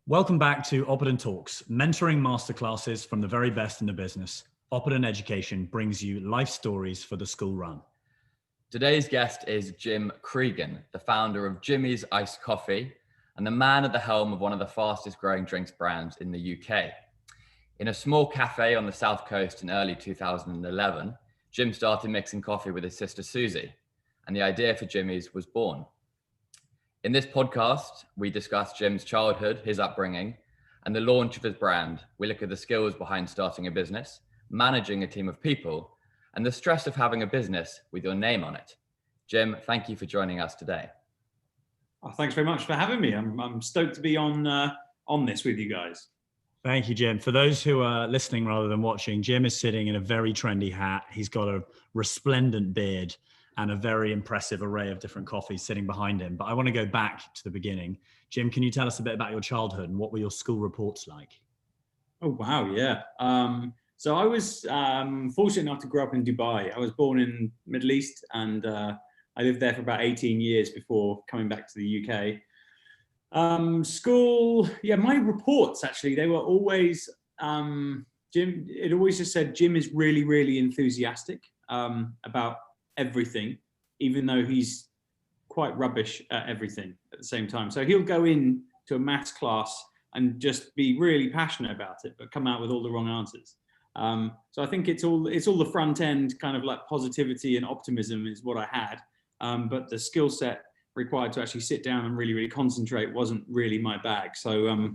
Welcome back to Oppidan Talks, mentoring masterclasses from the very best in the business. Oppidan Education brings you life stories for the school run. Today's guest is Jim Cregan, the founder of Jimmy's Iced Coffee and the man at the helm of one of the fastest growing drinks brands in the UK. In a small cafe on the South Coast in early 2011, Jim started mixing coffee with his sister Susie, and the idea for Jimmy's was born. In this podcast, we discuss Jim's childhood, his upbringing, and the launch of his brand. We look at the skills behind starting a business, managing a team of people, and the stress of having a business with your name on it. Jim, thank you for joining us today. Oh, thanks very much for having me. I'm stoked to be on this with you guys. Thank you, Jim. For those who are listening rather than watching, Jim is sitting in a very trendy hat. He's got a resplendent beard and a very impressive array of different coffees sitting behind him. But I want to go back to the beginning. Jim, can you tell us a bit about your childhood and what were your school reports like? Oh, wow. Yeah. So I was fortunate enough to grow up in Dubai. I was born in Middle East and I lived there for about 18 years before coming back to the UK. School, yeah, my reports actually, they were always, Jim, it always just said Jim is really, really enthusiastic about everything, even though he's quite rubbish at everything at the same time. So he'll go in to a maths class and just be really passionate about it, but come out with all the wrong answers. So I think it's all the front end kind of like positivity and optimism is what I had. But the skill set required to actually sit down and really, really concentrate wasn't really my bag. So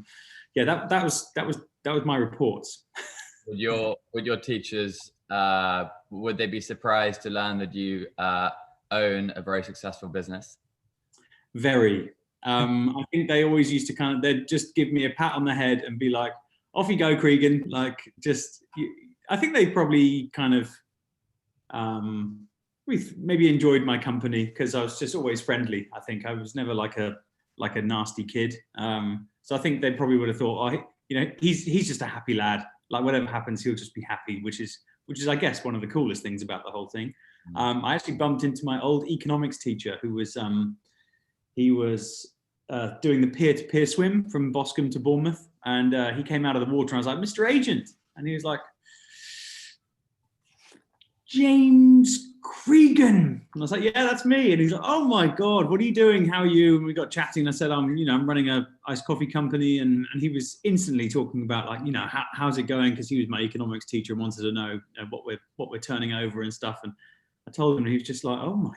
yeah, that was my reports. Would your teachers, would they be surprised to learn that you own a very successful business? Very. I think they always used to they'd just give me a pat on the head and be like, off you go, Cregan. Like, I think they probably kind of maybe enjoyed my company because I was just always friendly. I think I was never like a nasty kid. So I think they probably would have thought, oh, he's just a happy lad. Like whatever happens, he'll just be happy, which is I guess one of the coolest things about the whole thing. I actually bumped into my old economics teacher who was doing the peer-to-peer swim from Boscombe to Bournemouth, and he came out of the water and I was like, Mr. Agent, and he was like, James Cregan. And I was like, yeah, that's me. And he's like, oh my God, what are you doing? How are you? And we got chatting. I said, I'm running a iced coffee company. And he was instantly talking about like, how's it going? Because he was my economics teacher and wanted to know what we're turning over and stuff. And I told him, and he was just like, oh my,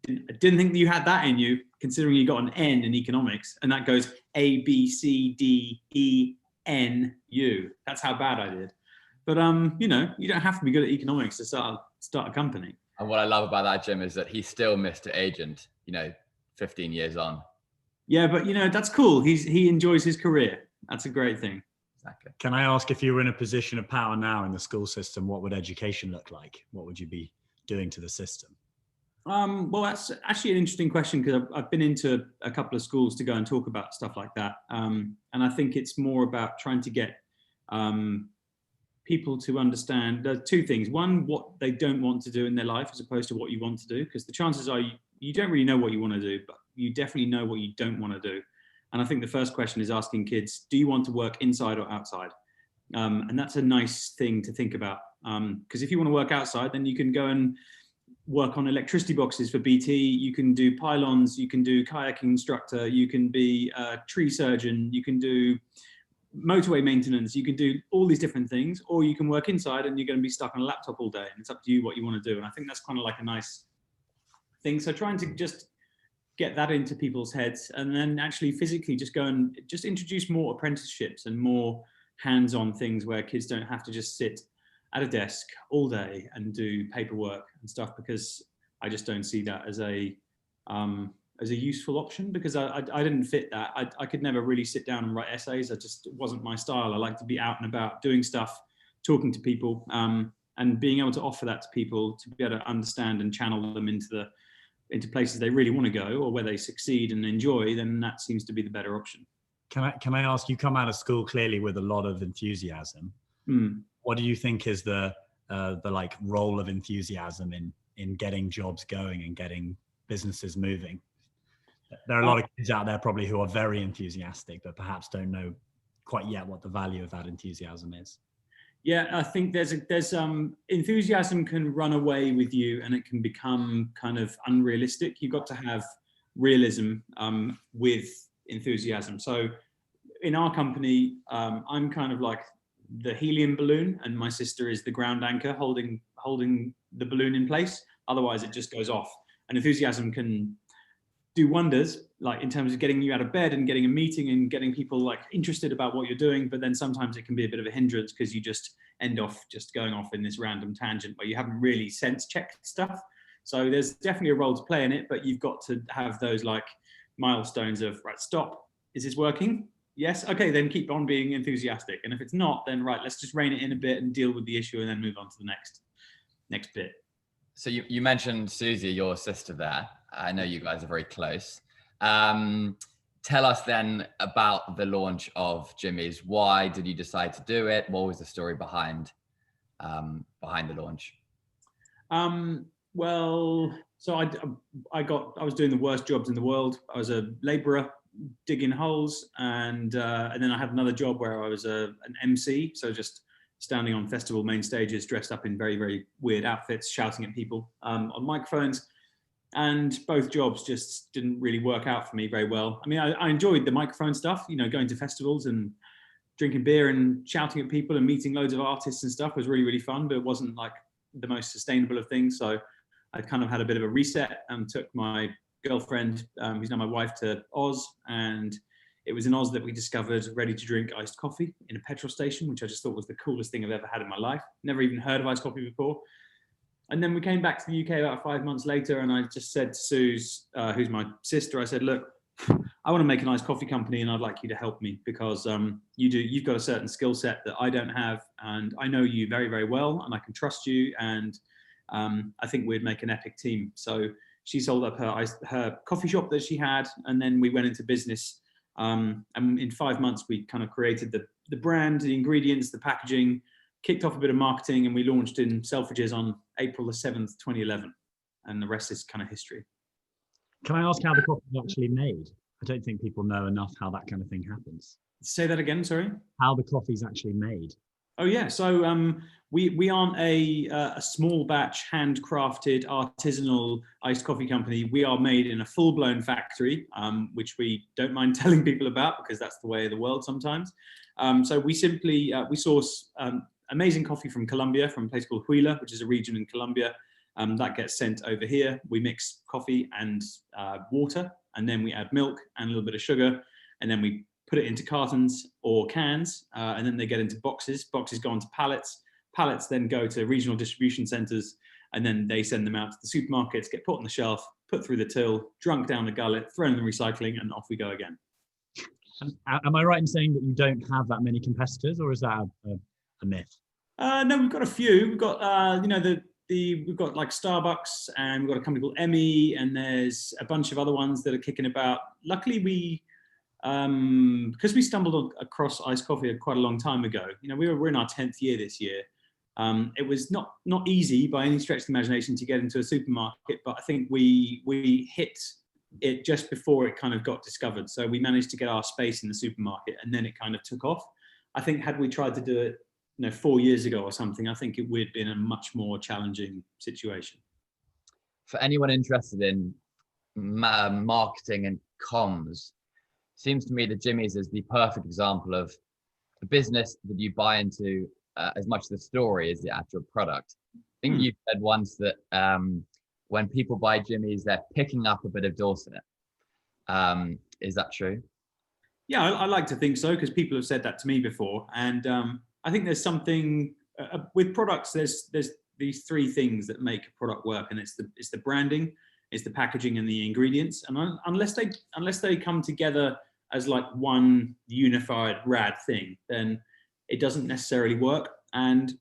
I didn't think that you had that in you, considering you got an N in economics. And that goes A, B, C, D, E, N, U. That's how bad I did. But, you don't have to be good at economics to start a company. And what I love about that, Jim, is that he's still Mr. Agent, 15 years on. Yeah, but, that's cool. He enjoys his career. That's a great thing. Exactly. Can I ask, if you were in a position of power now in the school system, what would education look like? What would you be doing to the system? Well, that's actually an interesting question because I've been into a couple of schools to go and talk about stuff like that. And I think it's more about trying to get people to understand two things. One, what they don't want to do in their life as opposed to what you want to do, because the chances are you don't really know what you want to do, but you definitely know what you don't want to do. And I think the first question is asking kids, do you want to work inside or outside? And that's a nice thing to think about. Because if you want to work outside, then you can go and work on electricity boxes for BT, you can do pylons, you can do kayaking instructor, you can be a tree surgeon, you can do motorway maintenance, you can do all these different things, or you can work inside and you're going to be stuck on a laptop all day, and it's up to you what you want to do. And I think that's kind of like a nice thing. So trying to just get that into people's heads, and then actually physically just go and just introduce more apprenticeships and more hands-on things where kids don't have to just sit at a desk all day and do paperwork and stuff, because I just don't see that as a useful option, because I didn't fit that. I could never really sit down and write essays. It wasn't my style. I like to be out and about doing stuff, talking to people, and being able to offer that to people to be able to understand and channel them into places they really want to go, or where they succeed and enjoy. Then that seems to be the better option. Can I ask, you come out of school clearly with a lot of enthusiasm. What do you think is the like role of enthusiasm in getting jobs going and getting businesses moving? There are a lot of kids out there probably who are very enthusiastic, but perhaps don't know quite yet what the value of that enthusiasm is. Yeah, I think there's enthusiasm can run away with you, and it can become kind of unrealistic. You've got to have realism with enthusiasm. So in our company, I'm kind of like the helium balloon, and my sister is the ground anchor holding the balloon in place. Otherwise, it just goes off. And enthusiasm can do wonders, like in terms of getting you out of bed and getting a meeting and getting people like interested about what you're doing. But then sometimes it can be a bit of a hindrance because you just end off just going off in this random tangent where you haven't really sense checked stuff. So there's definitely a role to play in it, but you've got to have those like milestones of, right, stop, is this working? Yes, okay, then keep on being enthusiastic. And if it's not, then right, let's just rein it in a bit and deal with the issue and then move on to the next bit. So you mentioned Susie, your sister there. I know you guys are very close. Tell us then about the launch of Jimmy's. Why did you decide to do it? What was the story behind the launch? Well, so I was doing the worst jobs in the world. I was a labourer digging holes, and then I had another job where I was an MC, so just standing on festival main stages, dressed up in very, very weird outfits, shouting at people on microphones. And both jobs just didn't really work out for me very well. I mean, I enjoyed the microphone stuff, you know, going to festivals and drinking beer and shouting at people and meeting loads of artists and stuff was really, really fun, but it wasn't like the most sustainable of things. So I kind of had a bit of a reset and took my girlfriend, who's now my wife, to Oz. And it was in Oz that we discovered ready to drink iced coffee in a petrol station, which I just thought was the coolest thing I've ever had in my life. Never even heard of iced coffee before. And then we came back to the UK about 5 months later, and I just said to Suze, who's my sister, I said, look, I want to make a nice coffee company and I'd like you to help me because you've got a certain skill set that I don't have, and I know you very, very well and I can trust you, and I think we'd make an epic team. So she sold up her coffee shop that she had, and then we went into business. And in 5 months, we kind of created the brand, the ingredients, the packaging, kicked off a bit of marketing, and we launched in Selfridges on April the 7th, 2011. And the rest is kind of history. Can I ask how the coffee is actually made? I don't think people know enough how that kind of thing happens. Say that again, sorry? How the coffee is actually made. Oh yeah, so we aren't a small batch, handcrafted, artisanal iced coffee company. We are made in a full-blown factory, which we don't mind telling people about because that's the way of the world sometimes. So we simply, we source amazing coffee from Colombia, from a place called Huila, which is a region in Colombia. That gets sent over here. We mix coffee and water, and then we add milk and a little bit of sugar, and then we put it into cartons or cans, and then they get into boxes. Boxes go onto pallets. Pallets then go to regional distribution centres, and then they send them out to the supermarkets, get put on the shelf, put through the till, drunk down the gullet, thrown in the recycling, and off we go again. Am I right in saying that you don't have that many competitors, or is that a myth? No, we've got a few. We've got, we've got like Starbucks, and we've got a company called Emmy, and there's a bunch of other ones that are kicking about. Luckily, because we stumbled across iced coffee quite a long time ago. You know, we're in our 10th year this year. It was not easy by any stretch of the imagination to get into a supermarket, but I think we hit it just before it kind of got discovered. So we managed to get our space in the supermarket, and then it kind of took off. I think had we tried to do it, 4 years ago or something, I think it would have been a much more challenging situation. For anyone interested in marketing and comms, seems to me that Jimmy's is the perfect example of a business that you buy into as much the story as the actual product. I think you said once that when people buy Jimmy's, they're picking up a bit of Dorset. Is that true? Yeah, I like to think so, because people have said that to me before. And I think there's something with products. There's these three things that make a product work, and it's the branding, it's the packaging, and the ingredients. And unless they come together as like one unified rad thing, then it doesn't necessarily work. And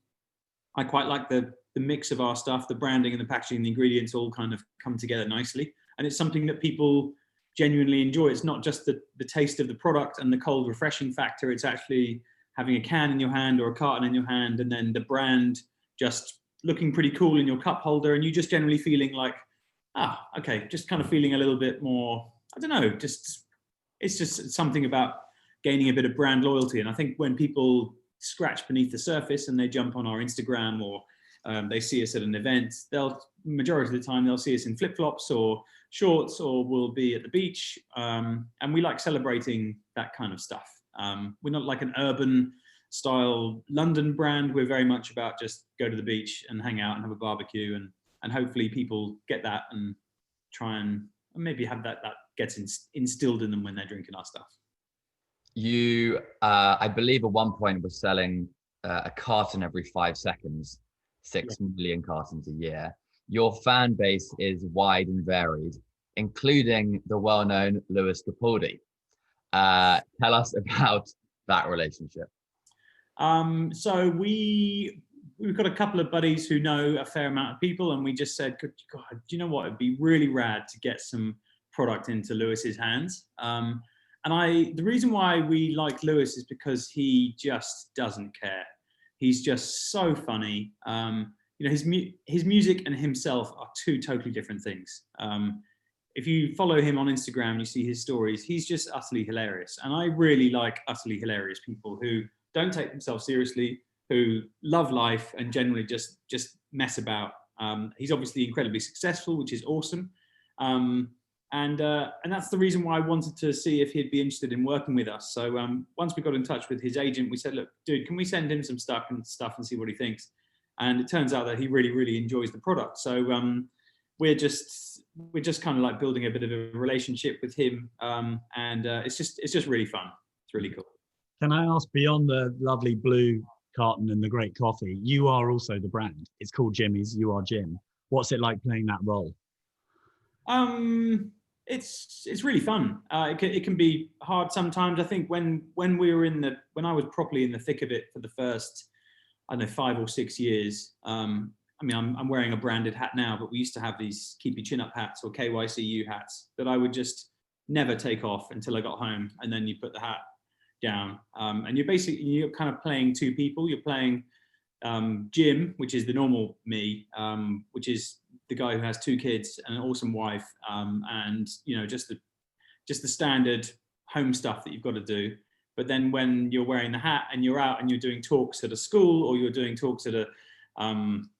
I quite like the mix of our stuff, the branding and the packaging and the ingredients all kind of come together nicely. And it's something that people genuinely enjoy. It's not just the taste of the product and the cold refreshing factor. It's actually having a can in your hand or a carton in your hand, and then the brand just looking pretty cool in your cup holder, and you just generally feeling like, okay, just kind of feeling a little bit more I don't know, it's just something about gaining a bit of brand loyalty. And I think when people scratch beneath the surface and they jump on our Instagram, or they see us at an event, majority of the time they'll see us in flip-flops or shorts, or we'll be at the beach. And we like celebrating that kind of stuff. We're not like an urban style London brand. We're very much about just go to the beach and hang out and have a barbecue, and hopefully people get that and try and maybe have that gets instilled in them when they're drinking our stuff. You, I believe at one point, was selling a carton every 5 seconds, 6 million cartons a year. Your fan base is wide and varied, including the well-known Lewis Capaldi. Tell us about that relationship. So we've got a couple of buddies who know a fair amount of people, and we just said, God, do you know what? It'd be really rad to get some product into Lewis's hands. And the reason why we like Lewis is because he just doesn't care. He's just so funny. His music and himself are two totally different things. If you follow him on Instagram, you see his stories, he's just utterly hilarious. And I really like utterly hilarious people who don't take themselves seriously, who love life and generally just mess about. He's obviously incredibly successful, which is awesome. And that's the reason why I wanted to see if he'd be interested in working with us. So once we got in touch with his agent, we said, look, dude, can we send him some stuff and see what he thinks? And it turns out that he really, really enjoys the product. So we're just kind of like building a bit of a relationship with him. And it's just really fun. It's really cool. Can I ask, beyond the lovely blue carton and the great coffee, you are also the brand. It's called Jimmy's, you are Jim. What's it like playing that role? It's really fun. It can be hard sometimes. I think when I was properly in the thick of it for the first, I don't know, 5 or 6 years. I'm wearing a branded hat now, but we used to have these keep your chin up hats or KYCU hats that I would just never take off until I got home, and then you put the hat down. And you're kind of playing two people. You're playing Jim, which is the normal me, which is the guy who has 2 kids and an awesome wife, and just the standard home stuff that you've got to do. But then when you're wearing the hat and you're out and you're doing talks at a school, or you're doing talks at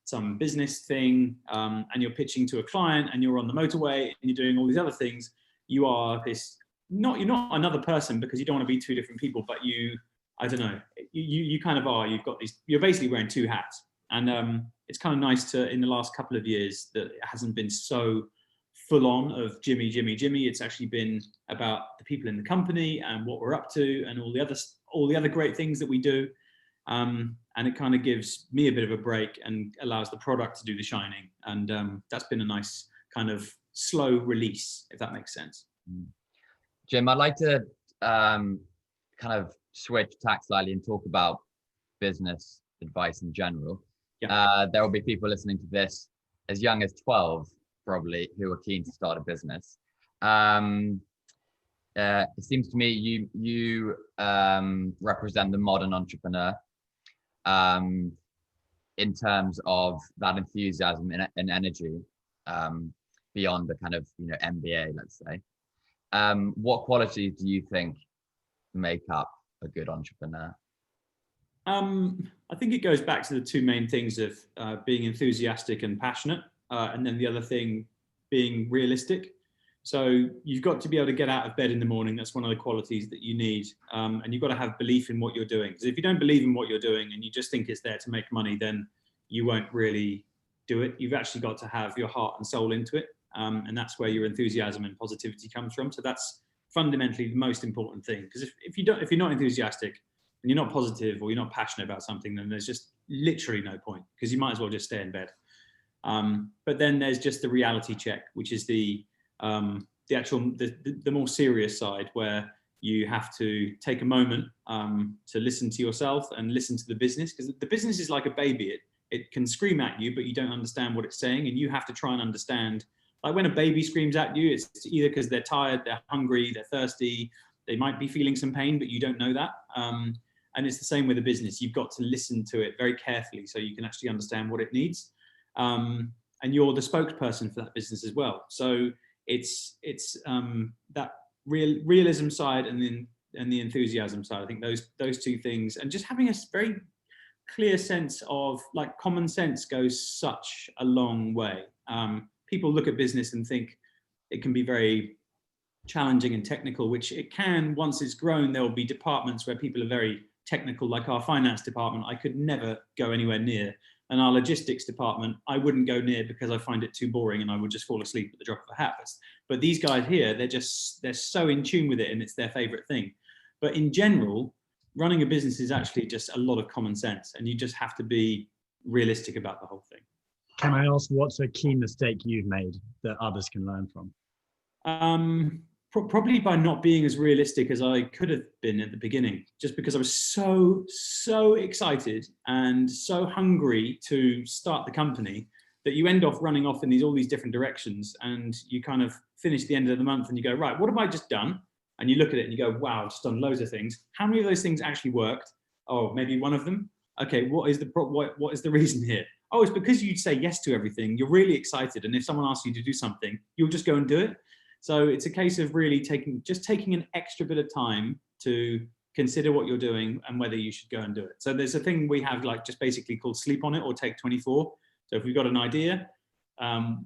some business thing, and you're pitching to a client, and you're on the motorway and you're doing all these other things, you're not another person, because you don't want to be 2 different people, but you kind of are. You're basically wearing 2 hats. And it's kind of nice to, in the last couple of years, that it hasn't been so full on of Jimmy. It's actually been about the people in the company and what we're up to and all the other great things that we do. And it kind of gives me a bit of a break and allows the product to do the shining. And that's been a nice kind of slow release, if that makes sense. Jim, I'd like to kind of switch tack slightly and talk about business advice in general. Yeah. There will be people listening to this as young as 12, probably, who are keen to start a business. It seems to me you represent the modern entrepreneur in terms of that enthusiasm and energy beyond the kind of MBA, let's say. What qualities do you think make up a good entrepreneur? I think it goes back to the 2 main things of being enthusiastic and passionate, and then the other thing being realistic. So you've got to be able to get out of bed in the morning. That's one of the qualities that you need. And you've got to have belief in what you're doing. Because if you don't believe in what you're doing and you just think it's there to make money, then you won't really do it. You've actually got to have your heart and soul into it. And that's where your enthusiasm and positivity comes from. So that's fundamentally the most important thing. Because if you're not enthusiastic and you're not positive, or you're not passionate about something, then there's just literally no point, because you might as well just stay in bed. But then there's just the reality check, which is the more serious side, where you have to take a moment to listen to yourself and listen to the business, because the business is like a baby. It can scream at you, but you don't understand what it's saying, and you have to try and understand. Like when a baby screams at you, it's either because they're tired, they're hungry, they're thirsty, they might be feeling some pain, but you don't know that. And it's the same with a business. You've got to listen to it very carefully so you can actually understand what it needs. And you're the spokesperson for that business as well. So it's that realism side and the enthusiasm side. I think those two things, and just having a very clear sense of, like, common sense goes such a long way. People look at business and think it can be very challenging and technical, which it can. Once it's grown, there will be departments where people are very technical, like our finance department. I could never go anywhere near, and our logistics department I wouldn't go near because I find it too boring and I would just fall asleep at the drop of a hat. But these guys here, they're so in tune with it, and it's their favorite thing. But in general, running a business is actually just a lot of common sense, and you just have to be realistic about the whole thing. Can I ask, what's a key mistake you've made that others can learn from? Probably by not being as realistic as I could have been at the beginning, just because I was so excited and so hungry to start the company that you end off running off in all these different directions, and you kind of finish the end of the month and you go, right, what have I just done? And you look at it and you go, wow, I've just done loads of things. How many of those things actually worked? Oh, maybe one of them. Okay, what is the reason here? Oh, it's because you say yes to everything. You're really excited, and if someone asks you to do something, you'll just go and do it. So it's a case of really taking an extra bit of time to consider what you're doing and whether you should go and do it. So there's a thing we have, like, just basically called sleep on it or take 24. So if we've got an idea,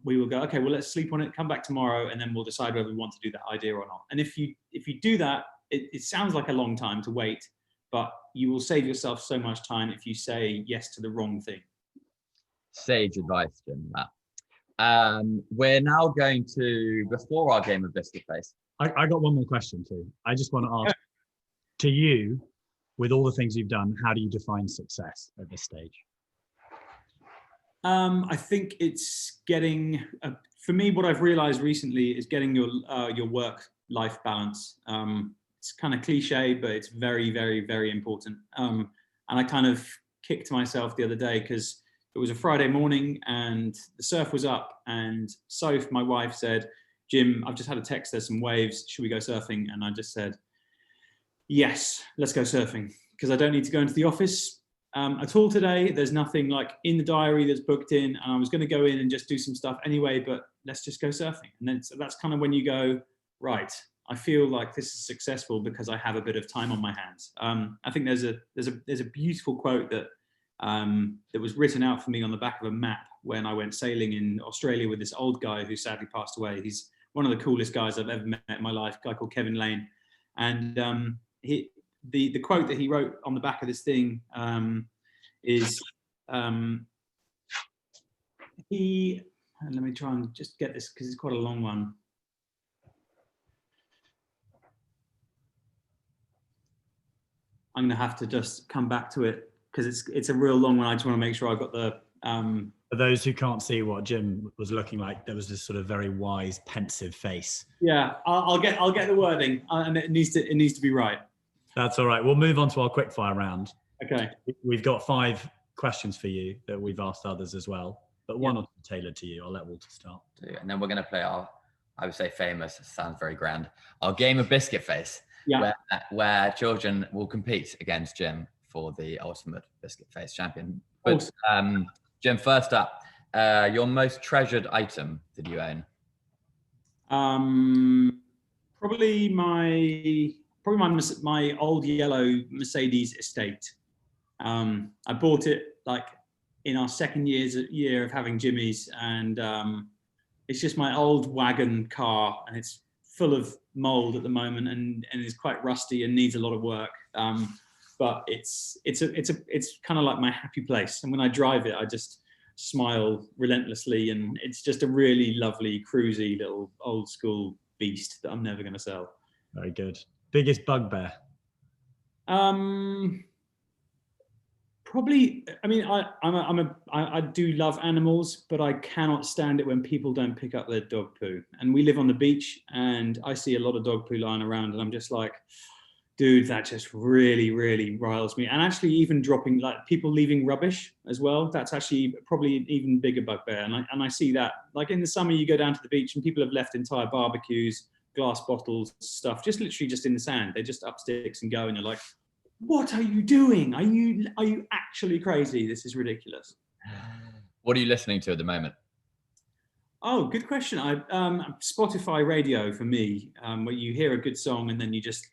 we will go, okay, well, let's sleep on it, come back tomorrow, and then we'll decide whether we want to do that idea or not. And if you do that, it sounds like a long time to wait, but you will save yourself so much time if you say yes to the wrong thing. Sage advice, Jim. That. We're now going to, before our game of Biscuit Face. I got one more question too. I just want to ask, to you, with all the things you've done, how do you define success at this stage? I think it's getting, for me, what I've realized recently is getting your work-life balance. It's kind of cliche, but it's very, very, very important. And I kind of kicked myself the other day because it was a Friday morning and the surf was up, and Soph, my wife, said, Jim, I've just had a text, there's some waves, should we go surfing? And I just said, yes, let's go surfing, because I don't need to go into the office at all today. There's nothing like in the diary that's booked in, and I was going to go in and just do some stuff anyway, but let's just go surfing. And then so that's kind of when you go, right, I feel like this is successful because I have a bit of time on my hands. I think there's a beautiful quote that was written out for me on the back of a map when I went sailing in Australia with this old guy who sadly passed away. He's one of the coolest guys I've ever met in my life, a guy called Kevin Lane. And the quote that he wrote on the back of this thing is, let me try and just get this because it's quite a long one. I'm going to have to just come back to it because it's a real long one. I just want to make sure I've got the... For those who can't see what Jim was looking like, there was this sort of very wise, pensive face. Yeah, I'll get the wording, and it needs to be right. That's all right. We'll move on to our quickfire round. Okay. We've got 5 questions for you that we've asked others as well, but one or two tailored to you. I'll let Walter start. And then we're going to play our, I would say famous, sounds very grand, our game of Biscuit Face, where children will compete against Jim for the ultimate Biscuit Face champion. But Jim, first up, your most treasured item that you own? Probably my old yellow Mercedes estate. I bought it like in our second year of having Jimmy's, and it's just my old wagon car, and it's full of mold at the moment, and is quite rusty and needs a lot of work. But it's kind of like my happy place, and when I drive it, I just smile relentlessly, and it's just a really lovely, cruisy little old school beast that I'm never going to sell. Very good. Biggest bugbear? Probably, I mean, I do love animals, but I cannot stand it when people don't pick up their dog poo. And we live on the beach, and I see a lot of dog poo lying around, and I'm just like, dude, that just really, really riles me. And actually even dropping, like, people leaving rubbish as well, that's actually probably an even bigger bugbear. And I see that, like, in the summer, you go down to the beach and people have left entire barbecues, glass bottles, stuff, just literally just in the sand. They just up sticks and go, and you're like, what are you doing? Are you actually crazy? This is ridiculous. What are you listening to at the moment? Oh, good question. Spotify radio for me, where you hear a good song and then you just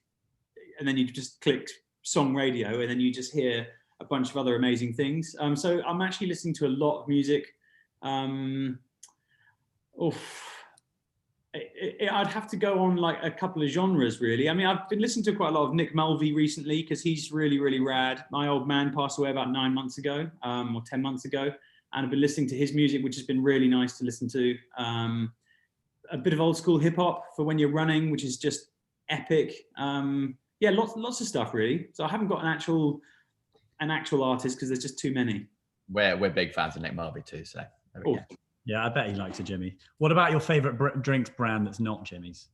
click song radio and then you just hear a bunch of other amazing things. So I'm actually listening to a lot of music. I'd have to go on like a couple of genres, really. I mean, I've been listening to quite a lot of Nick Mulvey recently because he's really, really rad. My old man passed away about 9 months ago, or 10 months ago. And I've been listening to his music, which has been really nice to listen to. A bit of old school hip hop for when you're running, which is just epic. Yeah, lots of stuff, really. So I haven't got an actual artist because there's just too many. We're big fans of Nick Mulvey too, so there we go. Yeah, I bet he likes a Jimmy. What about your favorite drinks brand that's not Jimmy's?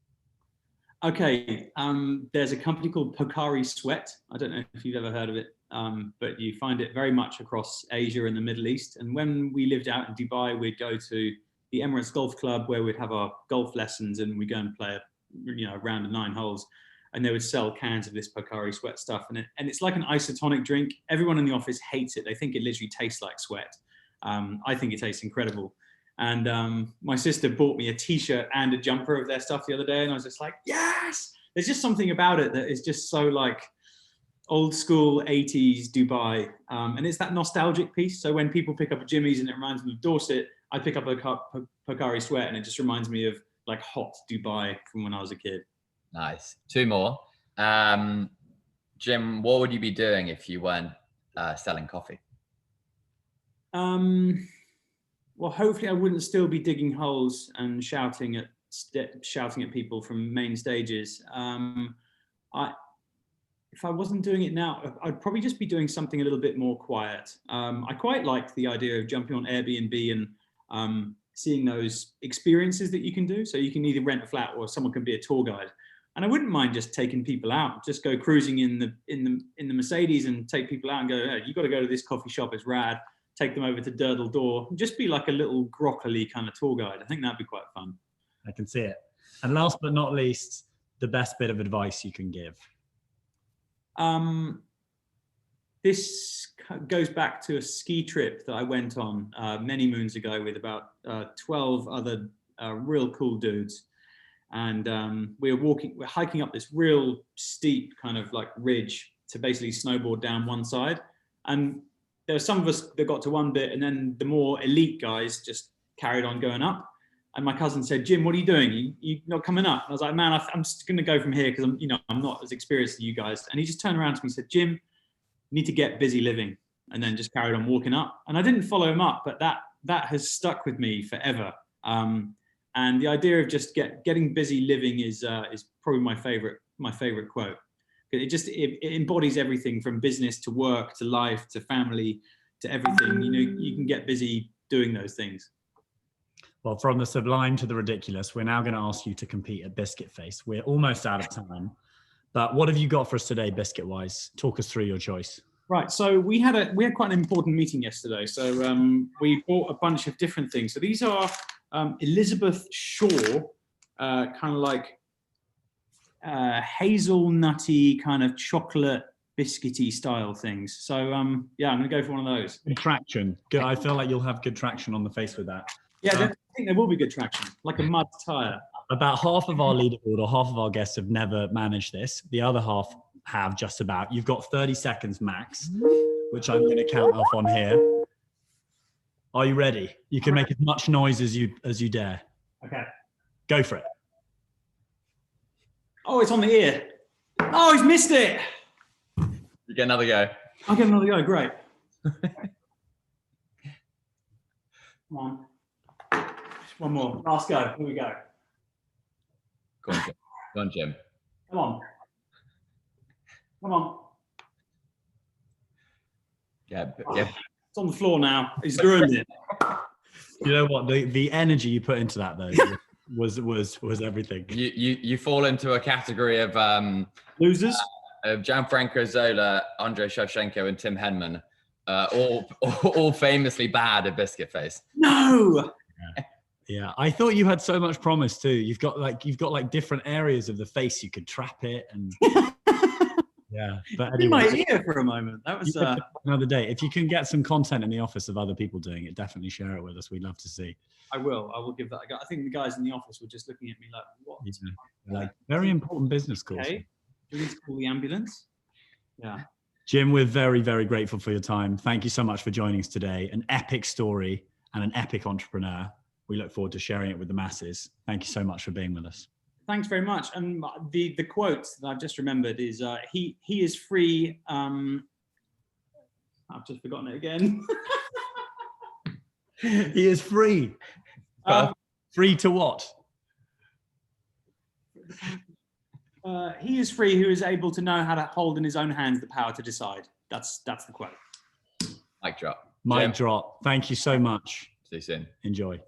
Okay, there's a company called Pocari Sweat. I don't know if you've ever heard of it, but you find it very much across Asia and the Middle East. And when we lived out in Dubai, we'd go to the Emirates Golf Club where we'd have our golf lessons and we'd go and play a round of 9 holes. And they would sell cans of this Pocari Sweat stuff. And it's like an isotonic drink. Everyone in the office hates it. They think it literally tastes like sweat. I think it tastes incredible. And my sister bought me a t-shirt and a jumper of their stuff the other day. And I was just like, yes! There's just something about it that is just so like old school 80s Dubai. And it's that nostalgic piece. So when people pick up a Jimmy's and it reminds them of Dorset, I pick up a Pocari Sweat and it just reminds me of like hot Dubai from when I was a kid. Nice. 2 more. Jim, what would you be doing if you weren't selling coffee? Well, hopefully I wouldn't still be digging holes and shouting at people from main stages. If I wasn't doing it now, I'd probably just be doing something a little bit more quiet. I quite like the idea of jumping on Airbnb and seeing those experiences that you can do. So you can either rent a flat or someone can be a tour guide. And I wouldn't mind just taking people out, just go cruising in the Mercedes and take people out and go, hey, you got to go to this coffee shop, it's rad. Take them over to Durdle Door, just be like a little groccoli kind of tour guide. I think that'd be quite fun. I can see it. And last but not least, the best bit of advice you can give. This goes back to a ski trip that I went on many moons ago with about 12 other real cool dudes. And we're hiking up this real steep kind of like ridge to basically snowboard down one side. And there were some of us that got to one bit and then the more elite guys just carried on going up. And my cousin said, Jim, what are you doing? You not coming up? And I was like, man, I'm just going to go from here because I'm not as experienced as you guys. And he just turned around to me and said, Jim, you need to get busy living. And then just carried on walking up. And I didn't follow him up, but that has stuck with me forever. And the idea of just getting busy living is probably my favorite quote. It embodies everything from business to work to life to family to everything. You can get busy doing those things. Well, from the sublime to the ridiculous, we're now going to ask you to compete at Biscuit Face. We're almost out of time, but what have you got for us today, Biscuit wise? Talk us through your choice. Right. So we had quite an important meeting yesterday. So we bought a bunch of different things. So these are Elizabeth Shaw, kind of like hazelnutty kind of chocolate biscuity style things. So yeah, I'm gonna go for one of those. Good traction. Good. I feel like you'll have good traction on the face with that. Yeah, I think there will be good traction, like a mud tire. About half of our leaderboard or half of our guests have never managed this. The other half have just about. You've got 30 seconds max, which I'm going to count off on here. Are you ready? You can make as much noise as you dare. Okay. Go for it. Oh, it's on the ear. Oh, he's missed it. You get another go. I'll get another go. Great. Come on. Just one more. Last go. Here we go. Go on, Jim. Go on, Jim. Come on. Come on. Yeah. It's on the floor now. He's ruined it. You know what? The energy you put into that though was everything. You fall into a category of Losers. Gianfranco Zola, Andrei Shevchenko, and Tim Henman, all famously bad at Biscuit Face. No. Yeah, I thought you had so much promise too. You've got like different areas of the face you could trap it, and Yeah, but In my anyway, ear for a moment. That was another day. If you can get some content in the office of other people doing it, definitely share it with us. We'd love to see. I will give that a go. I think the guys in the office were just looking at me like, what? Yeah. Like, very important business calls. Okay. Do we need to call the ambulance? Yeah. Jim, we're very, very grateful for your time. Thank you so much for joining us today. An epic story and an epic entrepreneur. We look forward to sharing it with the masses. Thank you so much for being with us. Thanks very much. And the quote that I've just remembered is he is free. I've just forgotten it again. He is free. Free to what? He is free who is able to know how to hold in his own hands the power to decide. That's the quote. Mic drop. Mic drop. Thank you so much. See you soon. Enjoy.